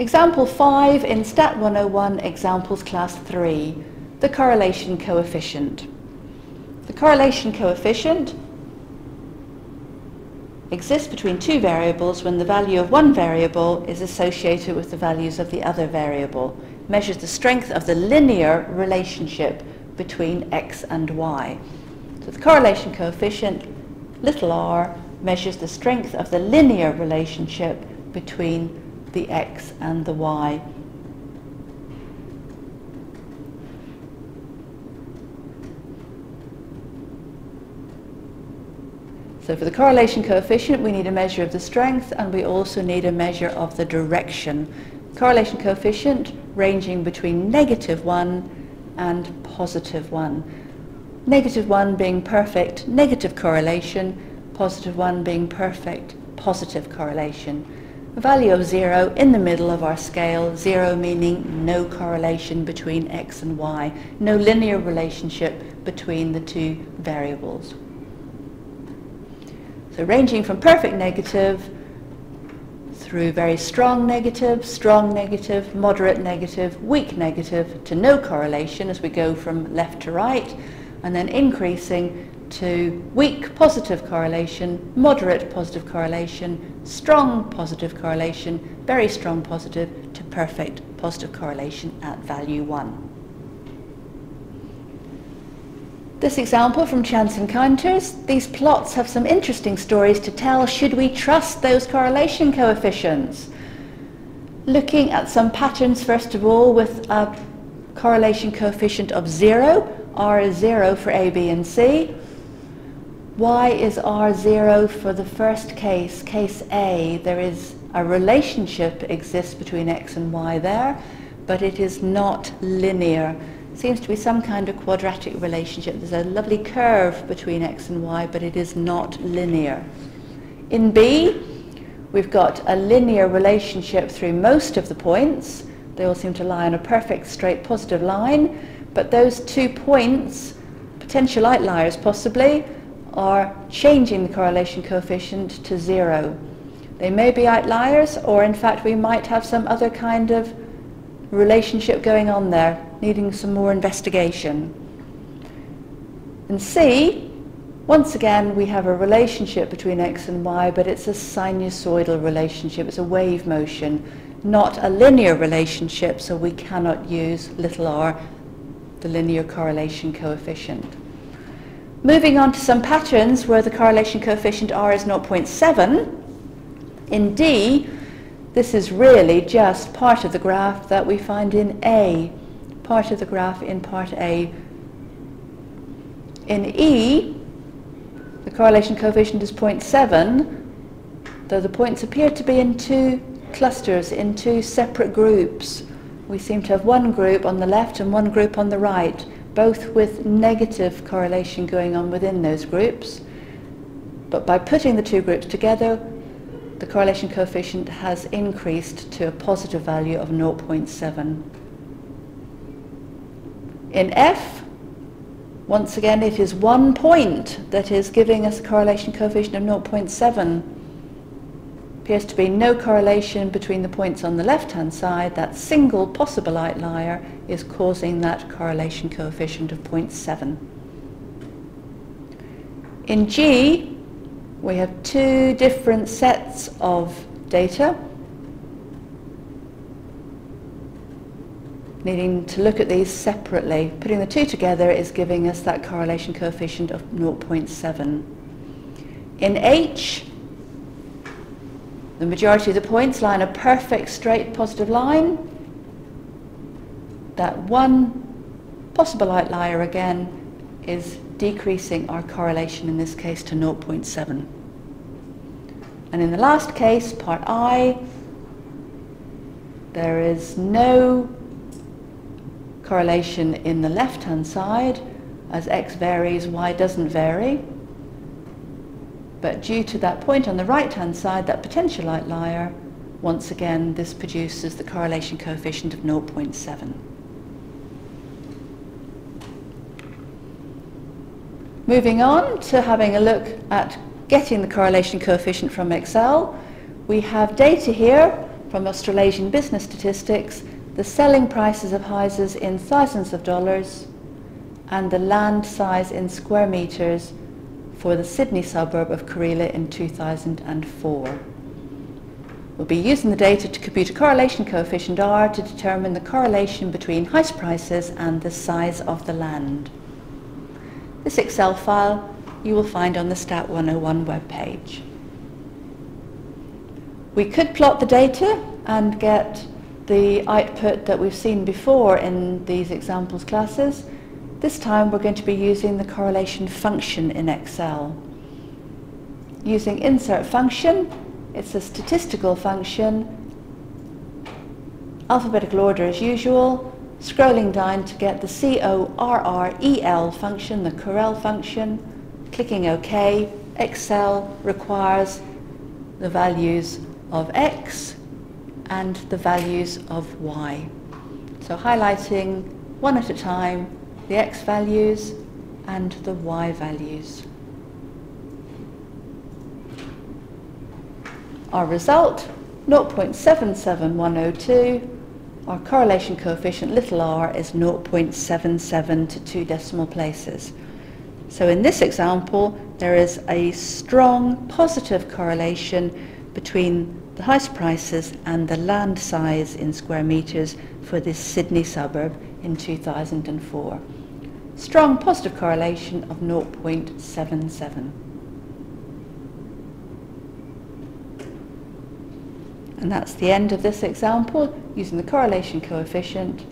Example 5 in Stat 101, Examples Class 3, the correlation coefficient. The correlation coefficient exists between two variables when the value of one variable is associated with the values of the other variable. Measures the strength of the linear relationship between x and y. So the correlation coefficient, little r, measures the strength of the linear relationship between the x and the y. So for the correlation coefficient, we need a measure of the strength, and we also need a measure of the direction. Correlation coefficient ranging between -1 and +1. -1 being perfect negative correlation, +1 being perfect positive correlation. A value of 0 in the middle of our scale, 0 meaning no correlation between x and y, no linear relationship between the two variables. So ranging from perfect negative through very strong negative, moderate negative, weak negative, to no correlation as we go from left to right, and then increasing to weak positive correlation, moderate positive correlation, strong positive correlation, very strong positive, to perfect positive correlation at value 1. This example from Chance Encounters, these plots have some interesting stories to tell. Should we trust those correlation coefficients? Looking at some patterns first of all with a correlation coefficient of 0, R is 0 for A, B and C. Why is R 0 for the first case, case A? There is a relationship exists between x and y there, but it is not linear. Seems to be some kind of quadratic relationship. There's a lovely curve between x and y, but it is not linear. In B, we've got a linear relationship through most of the points. They all seem to lie on a perfect straight positive line, but those 2 points, potential outliers possibly, are changing the correlation coefficient to 0. They may be outliers, or in fact we might have some other kind of relationship going on there, needing some more investigation. In C, once again we have a relationship between x and y, but it's a sinusoidal relationship, it's a wave motion, not a linear relationship, so we cannot use little r, the linear correlation coefficient. Moving on to some patterns where the correlation coefficient r is 0.7. In D, this is really just part of the graph that we find in A, part of the graph in part A. In E, the correlation coefficient is 0.7, though the points appear to be in 2 clusters, in 2 separate groups. We seem to have one group on the left and one group on the right, both with negative correlation going on within those groups. But by putting the 2 groups together, the correlation coefficient has increased to a positive value of 0.7. In F, once again it is one point that is giving us a correlation coefficient of 0.7. Appears to be no correlation between the points on the left-hand side. That single possible outlier is causing that correlation coefficient of 0.7. In G, we have 2 different sets of data, needing to look at these separately. Putting the 2 together is giving us that correlation coefficient of 0.7. In H, the majority of the points lie on a perfect straight positive line. That one possible outlier again is decreasing our correlation in this case to 0.7. And in the last case, part I, there is no correlation in the left-hand side. As x varies, y doesn't vary. But due to that point on the right-hand side, that potential outlier, once again, this produces the correlation coefficient of 0.7. Moving on to having a look at getting the correlation coefficient from Excel, we have data here from Australasian Business Statistics the selling prices of houses in thousands of dollars and the land size in square metres for the Sydney suburb of Kareela in 2004. We'll be using the data to compute a correlation coefficient R to determine the correlation between house prices and the size of the land. This Excel file you will find on the Stat 101 webpage. We could plot the data and get the output that we've seen before in these examples classes. This time we're going to be using the correlation function in Excel. Using insert function, it's a statistical function, alphabetical order as usual, scrolling down to get the CORREL function, the Correl function, clicking OK. Excel requires the values of X and the values of Y. So highlighting one at a time the X values and the Y values. Our result, 0.77102. Our correlation coefficient, little r, is 0.77 to 2 decimal places. So in this example, there is a strong positive correlation between the house prices and the land size in square metres for this Sydney suburb in 2004. Strong positive correlation of 0.77. And that's the end of this example using the correlation coefficient